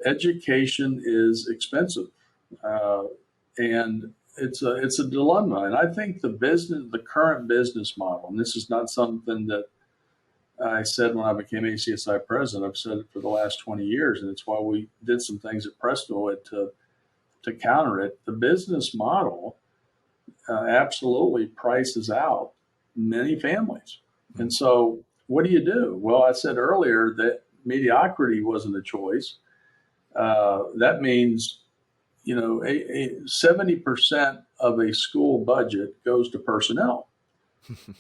education is expensive, and it's a dilemma. And I think the current business model, and this is not something that I said when I became ACSI president. I've said it for the last 20 years, and it's why we did some things at Prestowood to counter it. The business model absolutely prices out many families. And so what do? Well, I said earlier that mediocrity wasn't a choice. That means, 70% of a school budget goes to personnel.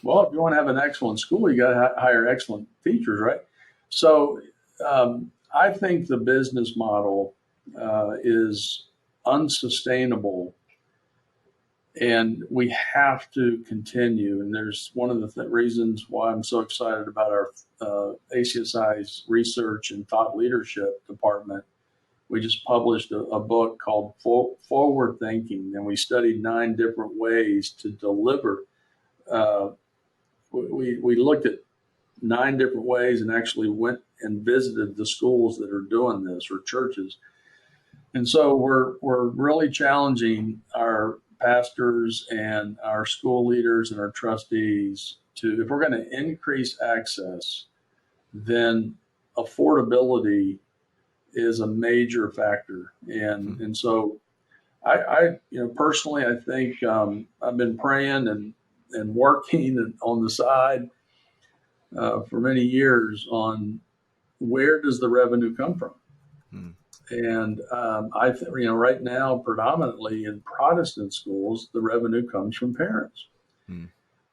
Well, if you want to have an excellent school, you got to hire excellent teachers, right? So I think the business model is unsustainable, and we have to continue. And there's one of the reasons why I'm so excited about our ACSI's research and thought leadership department. We just published a book called Forward Thinking, and we studied 9 different ways to deliver. We looked at 9 different ways and actually went and visited the schools that are doing this, or churches. And so we're really challenging our pastors and our school leaders and our trustees to, if we're going to increase access, then affordability is a major factor. And so I personally, I think I've been praying and working on the side for many years on where does the revenue come from? And I think, right now, predominantly in Protestant schools, the revenue comes from parents.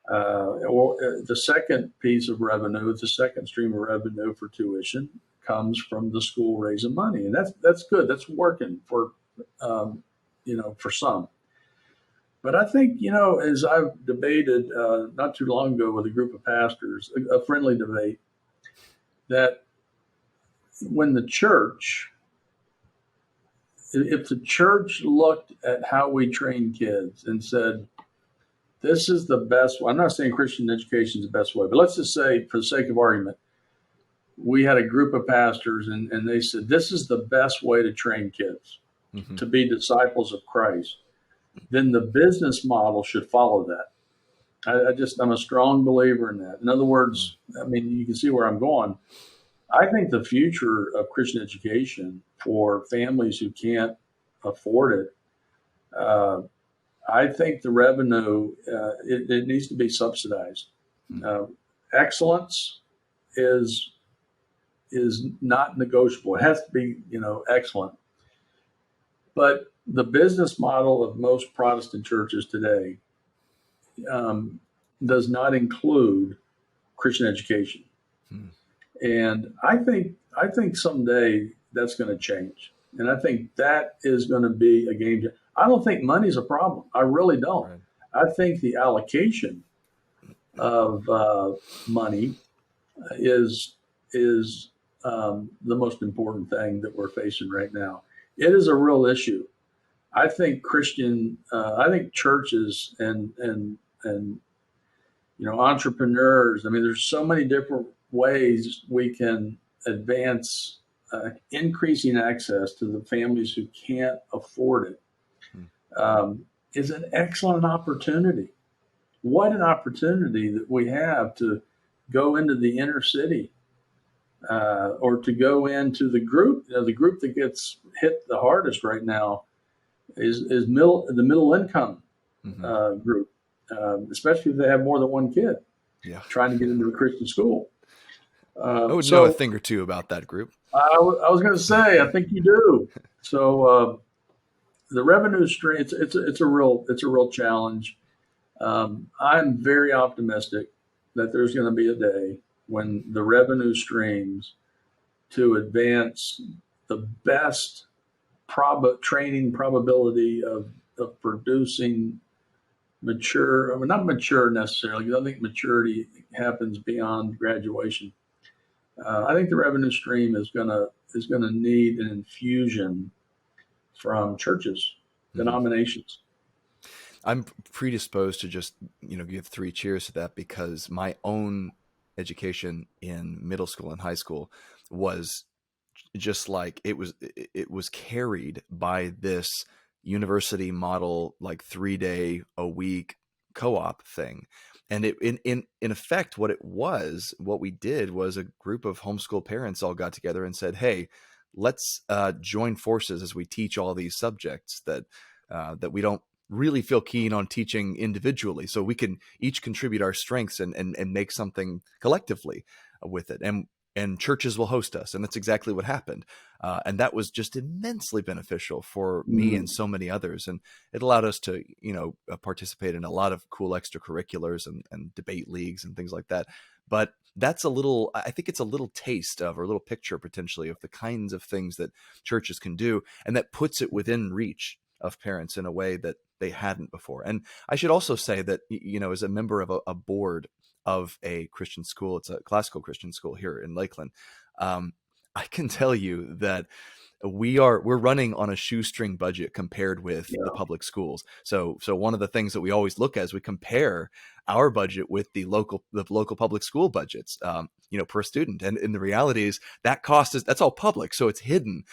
Or the second piece of revenue, the second stream of revenue for tuition comes from the school raising money. And that's good. That's working for some. But I think, as I've debated not too long ago with a group of pastors, a friendly debate, that when the church, if the church looked at how we train kids and said, this is the best way, I'm not saying Christian education is the best way, but let's just say, for the sake of argument, we had a group of pastors and they said, this is the best way to train kids to be disciples of Christ, then the business model should follow that. I'm a strong believer in that. In other words, you can see where I'm going. I think the future of Christian education for families who can't afford it, I think the revenue, it needs to be subsidized. Excellence is not negotiable. It has to be, excellent. But the business model of most Protestant churches today does not include Christian education. And I think someday that's going to change. And I think that is going to be a game changer. I don't think money's a problem. I really don't. Right. I think the allocation of money is the most important thing that we're facing right now. It is a real issue. I think I think churches and entrepreneurs. There's so many different ways we can advance increasing access to the families who can't afford it. Is an excellent opportunity. What an opportunity that we have to go into the inner city or to go into the group. The group that gets hit the hardest right now is the middle income group, especially if they have more than one kid trying to get into a Christian school. I would know a thing or two about that group. I was going to say, I think you do. So the revenue stream, it's a real challenge. I'm very optimistic that there's going to be a day when the revenue streams to advance the best training probability of producing not mature necessarily, because I think maturity happens beyond graduation. I think the revenue stream is going to need an infusion from churches, denominations. I'm predisposed to just, give 3 cheers to that, because my own education in middle school and high school was just like it was carried by this university model, like 3 day a week co-op thing. And in effect, what we did was a group of homeschool parents all got together and said, hey, let's join forces as we teach all these subjects that we don't really feel keen on teaching individually, so we can each contribute our strengths and make something collectively with it. And churches will host us. And that's exactly what happened. And that was just immensely beneficial for me and so many others. And it allowed us to, participate in a lot of cool extracurriculars and debate leagues and things like that. But I think it's a little taste of, or a little picture potentially of the kinds of things that churches can do. And that puts it within reach of parents in a way that they hadn't before. And I should also say that, as a member of a board of a Christian school, it's a classical Christian school here in Lakeland, I can tell you that we're running on a shoestring budget compared with the public schools. So one of the things that we always look at is we compare our budget with the local public school budgets, per student. And the reality is that that's all public. So it's hidden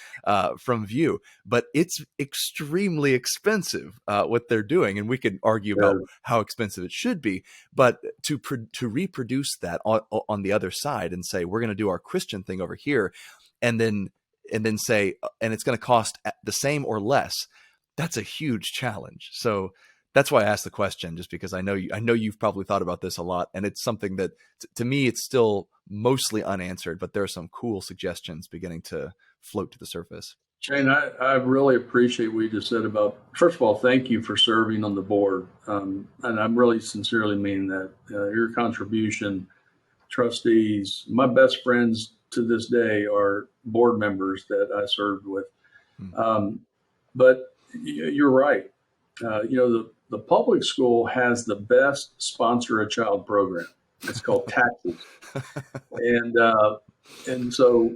from view, but it's extremely expensive what they're doing. And we can argue about how expensive it should be, but to reproduce that on the other side and say, we're going to do our Christian thing over here, and then say, and it's going to cost the same or less. That's a huge challenge. So that's why I asked the question, just because I know you've probably thought about this a lot, and it's something that to me, it's still mostly unanswered, but there are some cool suggestions beginning to float to the surface. Shane, I really appreciate what you just said about, first of all, thank you for serving on the board. And I'm really sincerely mean that your contribution, trustees, my best friends to this day are board members that I served with. But you're right. The public school has the best sponsor a child program. It's called taxes. And so,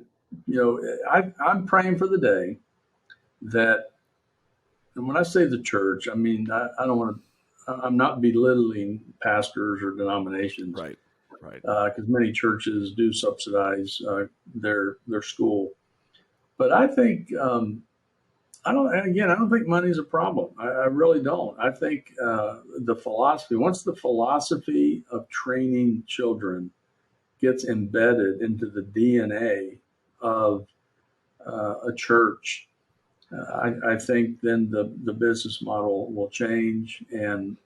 I'm praying for the day that, and when I say the church, I mean, I don't want to, I'm not belittling pastors or denominations. Right. Because many churches do subsidize their school. But I think, I don't think money is a problem. I really don't. I think once the philosophy of training children gets embedded into the DNA of a church, I think then the business model will change, and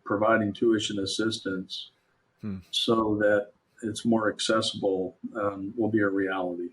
providing tuition assistance so that it's more accessible will be a reality.